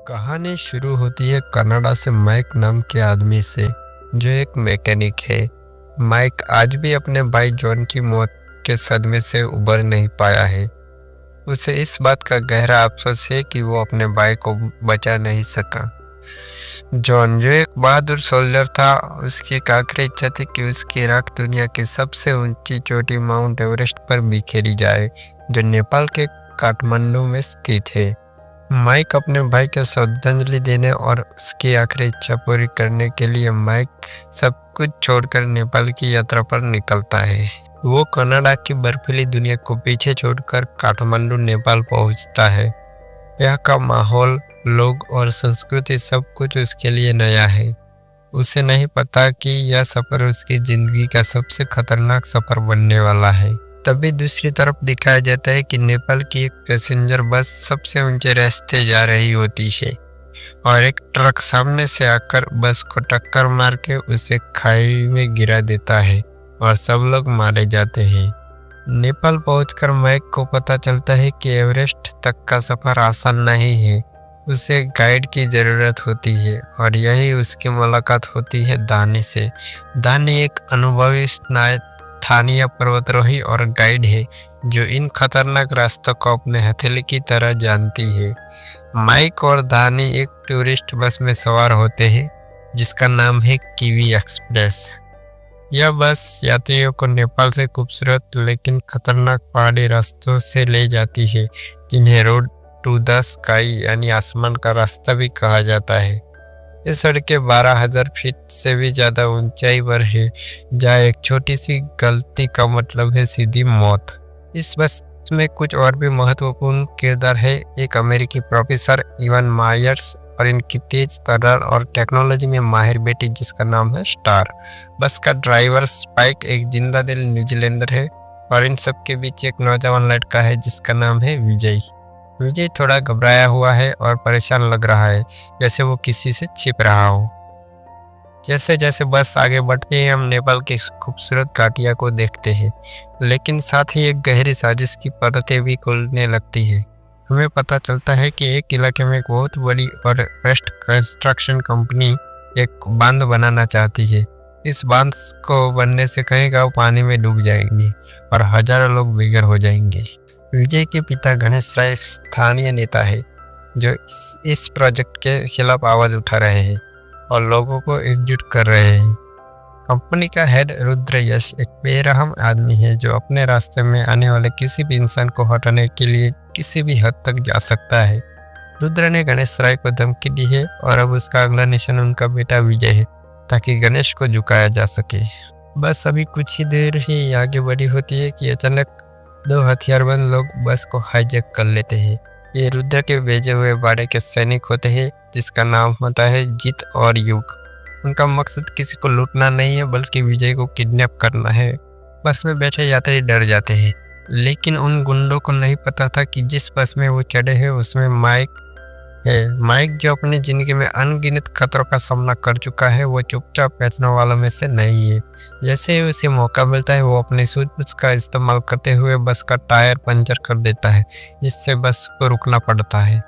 कहानी शुरू होती है कनाडा से माइक नाम के आदमी से, जो एक मैकेनिक है। माइक आज भी अपने भाई जॉन की मौत के सदमे से उबर नहीं पाया है। उसे इस बात का गहरा अफसोस है कि वो अपने भाई को बचा नहीं सका। जॉन, जो एक बहादुर सोल्जर था, उसकी एक आखिरी इच्छा थी कि उसकी राख दुनिया की सबसे ऊंची चोटी माउंट एवरेस्ट पर बिखेरी जाए, जो नेपाल के काठमांडू में स्थित है। माइक अपने भाई को श्रद्धांजलि देने और उसकी आखिरी इच्छा पूरी करने के लिए माइक सब कुछ छोड़कर नेपाल की यात्रा पर निकलता है। वो कनाडा की बर्फीली दुनिया को पीछे छोड़कर काठमांडू नेपाल पहुंचता है। यहाँ का माहौल, लोग और संस्कृति सब कुछ उसके लिए नया है। उसे नहीं पता कि यह सफर उसकी जिंदगी का सबसे खतरनाक सफर बनने वाला है। तभी दूसरी तरफ दिखाया जाता है कि नेपाल की एक पैसेंजर बस सबसे ऊंचे रास्ते जा रही होती है और एक ट्रक सामने से आकर बस को टक्कर मार के उसे खाई में गिरा देता है और सब लोग मारे जाते हैं। नेपाल पहुंचकर माइक को पता चलता है कि एवरेस्ट तक का सफर आसान नहीं है। उसे गाइड की जरूरत होती है और यही उसकी मुलाकात होती है दानी से। दानी एक अनुभवी स्थानीय पर्वतारोही और गाइड है, जो इन खतरनाक रास्तों को अपने हथेली की तरह जानती है। माइक और दानी एक टूरिस्ट बस में सवार होते हैं, जिसका नाम है कीवी एक्सप्रेस। यह बस यात्रियों को नेपाल से खूबसूरत लेकिन खतरनाक पहाड़ी रास्तों से ले जाती है, जिन्हें रोड टू द स्काई यानी आसमान का रास्ता भी कहा जाता है। ये सड़कें 12,000 फीट से भी ज़्यादा ऊंचाई पर है, जहाँ एक छोटी सी गलती का मतलब है सीधी मौत। इस बस में कुछ और भी महत्वपूर्ण किरदार है। एक अमेरिकी प्रोफेसर इवन मायर्स और इनकी तेज तर्रार और टेक्नोलॉजी में माहिर बेटी, जिसका नाम है स्टार। बस का ड्राइवर स्पाइक एक जिंदा दिल न्यूजीलैंडर है और इन सब के बीच एक नौजवान लड़का है जिसका नाम है विजय। विजय थोड़ा घबराया हुआ है और परेशान लग रहा है, जैसे वो किसी से छिप रहा हो। जैसे जैसे बस आगे बढ़ती है, हम नेपाल की खूबसूरत घाटियां को देखते हैं, लेकिन साथ ही एक गहरी साजिश की परतें भी खुलने लगती है। हमें पता चलता है कि एक इलाके में एक बहुत बड़ी और बेस्ट कंस्ट्रक्शन कंपनी एक बांध बनाना चाहती है। इस बांध को बनने से कई गांव पानी में डूब जाएंगे और हजारों लोग बेघर हो जाएंगे। विजय के पिता गणेश राय स्थानीय नेता है, जो इस प्रोजेक्ट के खिलाफ आवाज उठा रहे हैं और लोगों को एकजुट कर रहे हैं। कंपनी का हेड रुद्र यश एक बेरहम आदमी है, जो अपने रास्ते में आने वाले किसी भी इंसान को हटाने के लिए किसी भी हद तक जा सकता है। रुद्र ने गणेश राय को धमकी दी है और अब उसका अगला निशान उनका बेटा विजय है, ताकि गणेश को झुकाया जा सके। बस अभी कुछ ही देर ही आगे बढ़ी होती है कि अचानक 2 हथियारबंद लोग बस को हाईजैक कर लेते हैं। ये रुद्र के भेजे हुए बाड़े के सैनिक होते हैं, जिसका नाम होता है जीत और युग। उनका मकसद किसी को लूटना नहीं है, बल्कि विजय को किडनैप करना है। बस में बैठे यात्री डर जाते हैं, लेकिन उन गुंडों को नहीं पता था कि जिस बस में वो चढ़े हैं उसमें माइक है। माइक, जो अपनी जिंदगी में अनगिनत खतरों का सामना कर चुका है, वो चुपचाप बैठने वालों में से नहीं है। जैसे ही उसे मौका मिलता है, वो अपनी सूझबूझ का इस्तेमाल करते हुए बस का टायर पंचर कर देता है, जिससे बस को रुकना पड़ता है।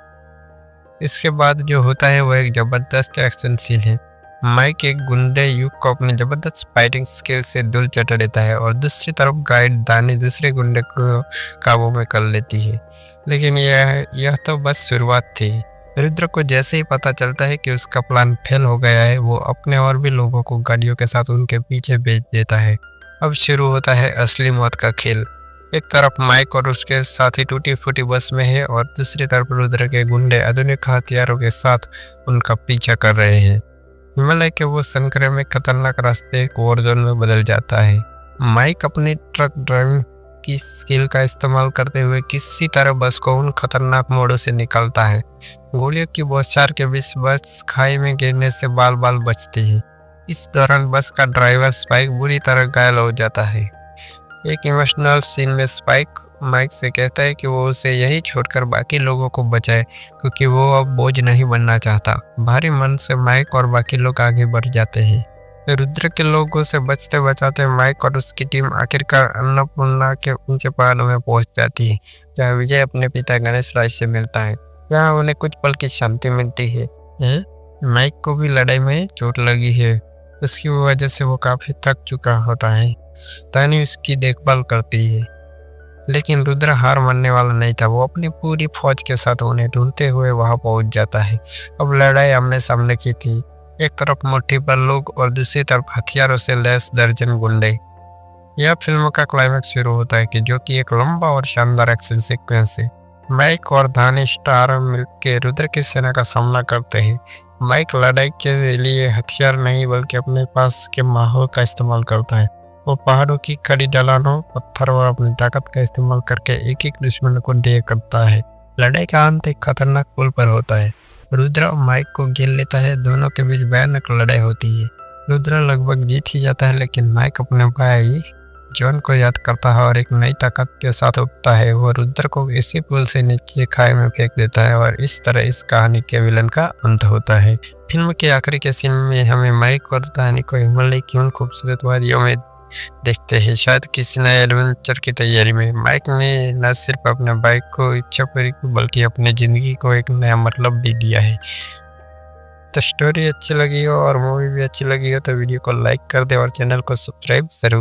इसके बाद जो होता है वो एक जबरदस्त एक्शन सीन है। माइक एक गुंडे युग को अपनी जबरदस्त फाइटिंग स्किल से धूल चटा देता है और दूसरी तरफ गाइड दानी दूसरे गुंडे को काबू में कर लेती है। लेकिन यह तो बस शुरुआत थी। रुद्र को जैसे ही पता चलता है कि उसका प्लान फेल हो गया है, वो अपने और भी लोगों को गाड़ियों के साथ उनके पीछे भेज देता है। अब शुरू होता है असली मौत का खेल। एक तरफ माइक और उसके साथी टूटी फूटी बस में है और दूसरी तरफ रुद्र के गुंडे आधुनिक हथियारों के साथ उनका पीछा कर रहे हैं। हिमालय के वो संकरे में खतरनाक रास्ते एक वॉर जोन में बदल जाता है। माइक अपनी ट्रक ड्राइविंग की स्किल का इस्तेमाल करते हुए किसी तरह बस को उन खतरनाक मोड़ों से निकालता है। गोलियों की बौछार के बीच बस खाई में गिरने से बाल बाल बचती है। इस दौरान बस का ड्राइवर स्पाइक बुरी तरह घायल हो जाता है। एक इमोशनल सीन में स्पाइक माइक से कहता है कि वो उसे यही छोड़कर बाकी लोगों को बचाए, क्योंकि वो अब बोझ नहीं बनना चाहता। भारी मन से माइक और बाकी लोग आगे बढ़ जाते हैं। रुद्र के लोगों से बचते बचाते माइक और उसकी टीम आखिरकार अन्नपूर्णा के ऊंचे पहाड़ों में पहुंच जाती है, जहां विजय अपने पिता गणेश राय से मिलता है। यहाँ उन्हें कुछ पल की शांति मिलती है। माइक को भी लड़ाई में चोट लगी है, उसकी वजह से वो काफी थक चुका होता है। तानी उसकी देखभाल करती है, लेकिन रुद्र हार मानने वाला नहीं था। वो अपनी पूरी फौज के साथ उन्हें ढूंढते हुए वहां पहुंच जाता है। अब लड़ाई आमने सामने की थी। एक तरफ मुट्ठी भर लोग और दूसरी तरफ हथियारों से लैस दर्जन गुंडे। यह फिल्म का क्लाइमैक्स शुरू होता है कि जो कि एक लंबा और शानदार एक्शन सीक्वेंस है। माइक और धानी स्टार मिलकर रुद्र की सेना का सामना करते हैं। माइक लड़ाई के लिए हथियार नहीं बल्कि अपने पास के माहौल का इस्तेमाल करता है। वो पहाड़ों की कड़ी ढलानों, पत्थर और अपनी ताकत का इस्तेमाल करके एक एक दुश्मन को ढेर करता है। लड़ाई का अंत एक खतरनाक पुल पर होता है। रुद्र माइक को घेर लेता है, दोनों के बीच भयानक लड़ाई होती है। रुद्र लगभग जीत ही जाता है, लेकिन माइक अपने भाई जॉन को याद करता है और एक नई ताकत के साथ उठता है। वो रुद्र को इसी पुल से नीचे खाई में फेंक देता है और इस तरह इस कहानी के विलन का अंत होता है। फिल्म के आखिरी के सीन में हमें माइक और धानी को हिमालय की उन खूबसूरत वादियों में देखते हैं, शायद किसी नए एडवेंचर की तैयारी में। माइक ने न सिर्फ अपने बाइक को इच्छा पूरी की, बल्कि अपनी जिंदगी को एक नया मतलब भी दिया है। तो स्टोरी अच्छी लगी हो और मूवी भी अच्छी लगी हो तो वीडियो को लाइक कर दे और चैनल को सब्सक्राइब जरूर।